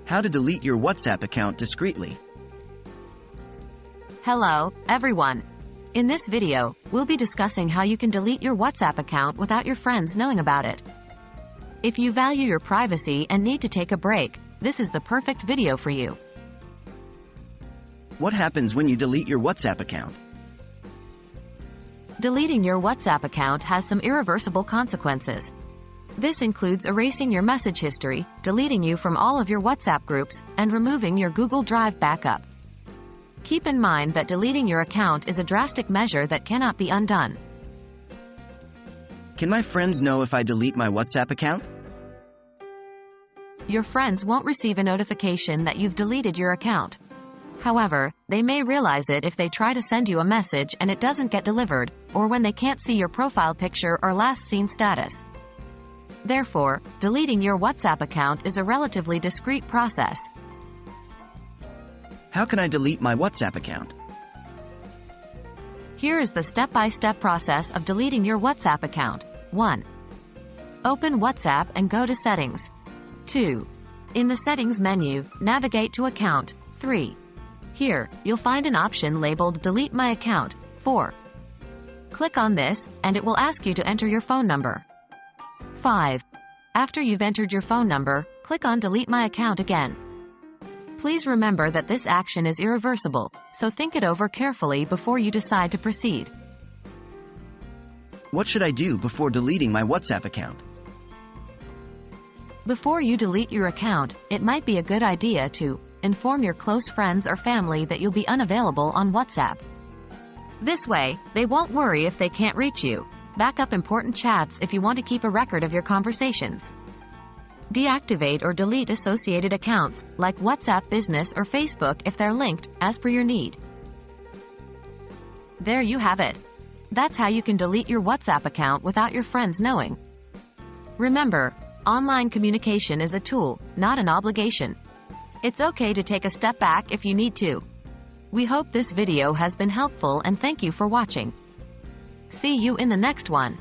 How to delete your WhatsApp account discreetly. Hello, everyone. In this video, we'll be discussing how you can delete your WhatsApp account without your friends knowing about it. If you value your privacy and need to take a break, this is the perfect video for you. What happens when you delete your WhatsApp account? Deleting your WhatsApp account has some irreversible consequences. This includes erasing your message history, deleting you from all of your WhatsApp groups, and removing your Google Drive backup. Keep in mind that deleting your account is a drastic measure that cannot be undone. Can my friends know if I delete my WhatsApp account? Your friends won't receive a notification that you've deleted your account. However, they may realize it if they try to send you a message and it doesn't get delivered, or when they can't see your profile picture or last seen status. Therefore, deleting your WhatsApp account is a relatively discreet process. How can I delete my WhatsApp account? Here is the step-by-step process of deleting your WhatsApp account. 1. Open WhatsApp and go to Settings. 2. In the Settings menu, navigate to Account. 3. Here, you'll find an option labeled Delete My Account. 4. Click on this, and it will ask you to enter your phone number. 5. After you've entered your phone number, click on Delete My Account again. Please remember that this action is irreversible, so think it over carefully before you decide to proceed. What should I do before deleting my WhatsApp account? Before you delete your account, it might be a good idea to inform your close friends or family that you'll be unavailable on WhatsApp. This way, they won't worry if they can't reach you. Back up important chats if you want to keep a record of your conversations. Deactivate or delete associated accounts, like WhatsApp Business or Facebook if they're linked, as per your need. There you have it. That's how you can delete your WhatsApp account without your friends knowing. Remember, online communication is a tool, not an obligation. It's okay to take a step back if you need to. We hope this video has been helpful and thank you for watching. See you in the next one.